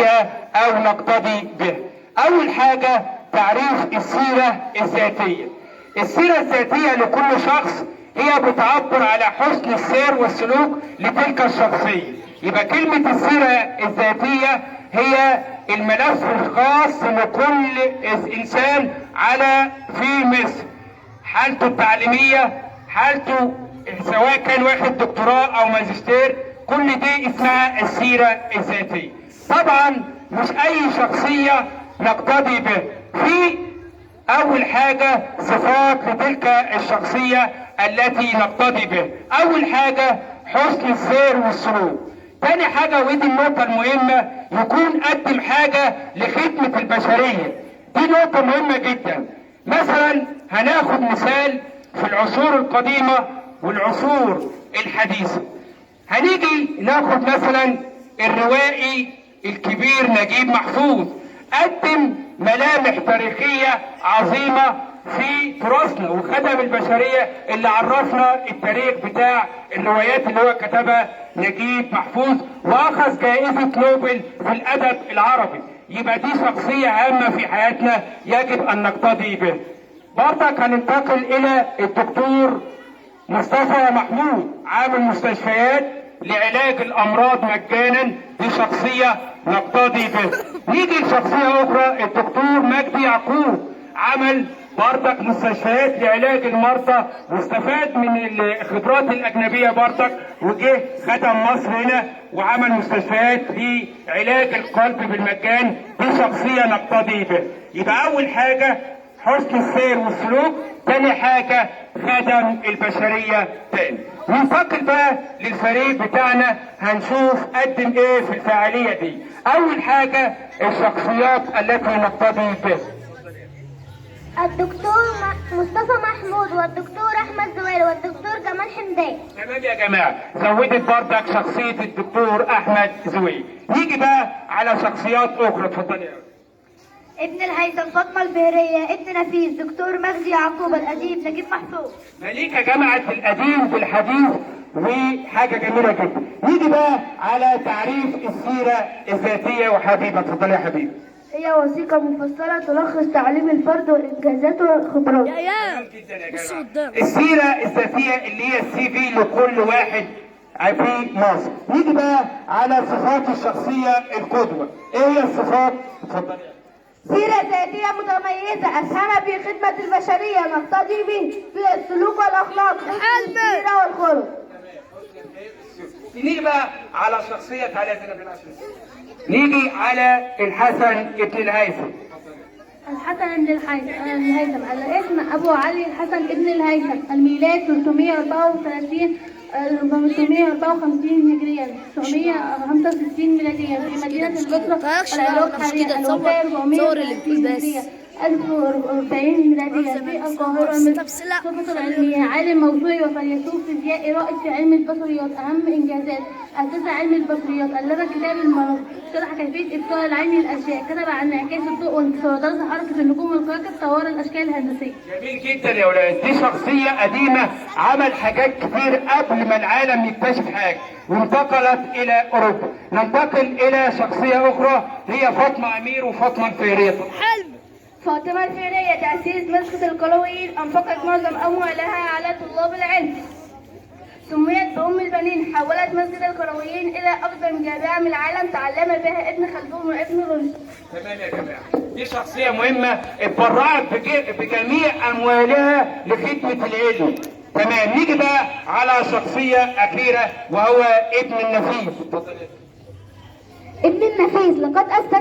بها او نقتدي به. اول حاجة تعريف السيرة الذاتية. السيرة الذاتية لكل شخص هي بتعبر على حسن السير والسلوك لتلك الشخصية. يبقى كلمة السيرة الذاتية هي الملف الخاص لكل انسان على في مصر، حالته التعليمية، حالته سواء كان واخد دكتوراه او ماجستير، كل دي اسمها السيرة الذاتية. طبعا مش اي شخصية نقتدي به. في اول حاجة صفات لتلك الشخصية التي نقتدي به. اول حاجة حسن السير والسلوك. تاني حاجة ودي النقطة المهمة، يكون قدم حاجة لخدمة البشرية. دي نقطة مهمة جدا. مثلا هناخد مثال في العصور القديمة والعصور الحديثة. هنيجي ناخد مثلا الروائي الكبير نجيب محفوظ، قدم ملامح تاريخية عظيمة في تراثنا وخدم البشرية، اللي عرفنا التاريخ بتاع الروايات اللي هو كتبها نجيب محفوظ، واخذ جائزة نوبل في الادب العربي. يبقى دي شخصية هامة في حياتنا يجب ان نقتدي به. برضك هننتقل الى الدكتور مصطفى محمود، عامل مستشفيات لعلاج الامراض مجانا، دي شخصية نقتدي به. نيجي لشخصية اخرى، الدكتور مجدي يعقوب، عمل برضك مستشفيات لعلاج المرضى واستفاد من الخبرات الاجنبيه برضك، وجه خدم مصر هنا وعمل مستشفيات لعلاج القلب بالمجان. دي شخصيه نقتدي به. يبقى اول حاجه حسن السير والسلوك، تاني حاجه خدم البشريه. تاني ننتقل بقى للفريق بتاعنا، هنشوف قدم ايه في الفعاليه دي. اول حاجه الشخصيات التي نقتدي به. الدكتور مصطفى محمود والدكتور احمد زويل والدكتور جمال حمدان. تمام يا جماعه، زودت بردك شخصيه الدكتور احمد زويل. نيجي بقى على شخصيات اخرى. اتفضل يا ابن الهيثم فاطمه البهريه، ابن نفيس دكتور مجدي يعقوب، الاديب نجيب محفوظ. مليكه جامعه القديم بالحديث، وحاجه جميله جدا. نيجي بقى على تعريف السيره الذاتيه. وحبيبه اتفضل يا حبيبي. هي وثيقة مفصلة تلخص تعليم الفرد وإنجازاته والخبرات. السيرة الذاتية اللي هي السي في لكل واحد في مصر. نيجي بقى على صفات الشخصية القدوة. ايه هي الصفات؟ اتفضل. سيرة ذاتية متميزة أسهم في خدمة البشرية، نقتدي به في السلوك والأخلاق، السيرة والخلق. نيجي بقى على شخصية نيجي على الحسن ابن الهيثم. الحسن بن الهيثم الاسم أبو علي الحسن ابن الهيثم، الميلاد 334 354 هجريا 965 ميلاديا في مدينة البصرة العراق حاليا. الوفاة 430 هجريا 1040 ميلاديا في القاهرة. صفة العلمية عالم موسوعي وفيلسوف فيزيائي رائد في علم البصريات. أهم إنجازات أسس علم البصريات، ألف كتاب المنار، شرح كيفية إبصار العين للأشياء، كتب عن انعكاس الضوء وانكساره، درس حركة النجوم والكواكب، طور الأشكال الهندسية. جميل جدا يا ولاد. دي شخصية قديمة عمل حاجات كتير قبل ما العالم يكتشف حاجة، وانتقلت إلى أوروبا. ننتقل إلى شخصية أخرى، هي فاطمة أمير وفاطمة الفهرية. فاطمة الفهرية تأسيس مسجد القرويين، أنفقت معظم أموالها على طلاب العلم، سميت بأم البنين، حولت مسجد القرويين إلى أقدم جامعة من العالم تعلم بها ابن خلدون وابن رشد. تمام يا جماعة، دي شخصية مهمة اتبرعت بجميع أموالها لخدمة العلم. تمام. نيجي بقى على شخصية أخيرة وهو ابن النفيس. ابن النفيس لقد أسس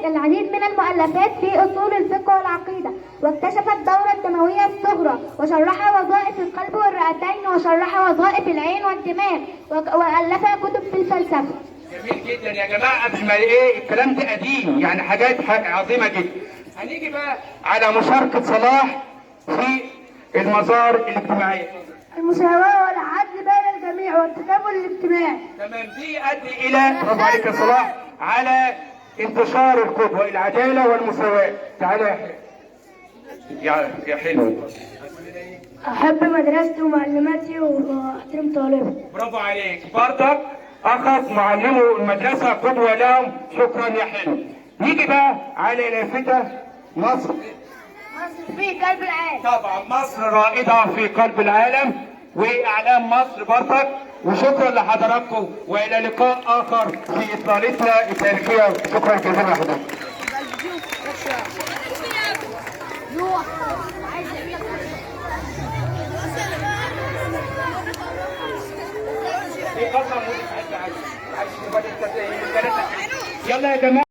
العديد من المؤلفات في أصول الفقه والعقيدة، واكتشف الدورة الدموية الصغرى، وشرح وظائف القلب والرئتين، وشرح وظائف العين والدماغ، وألف كتب في الفلسفة. جميل جدا يا جماعة. قبل ما ايه الكلام ده قديم، يعني حاجات عظيمة جدا. هنيجي بقى على مشاركة صلاح في المظاهر الاجتماعية. المساواة والعدل بين الجميع والتكافل الاجتماعي. تمام. دي يؤدي إلى برافو عليك يا صلاح على انتشار القدوة، العدالة والمساواة. تعالى يا حلو. أحب مدرستي ومعلماتي وأحترم طالبي. برافو عليك. برضك اخذ معلمو المدرسه قدوه لهم. شكرا يا حلو. نيجي بقى على لافته مصر. مصر في قلب العالم. طبعا مصر رائده في قلب العالم واعلام مصر برضك. وشكرا لحضراتكم والى لقاء اخر في اطلالتنا التاريخيه. شكرا جزيلا لحضراتكم. يلا يا جماعه.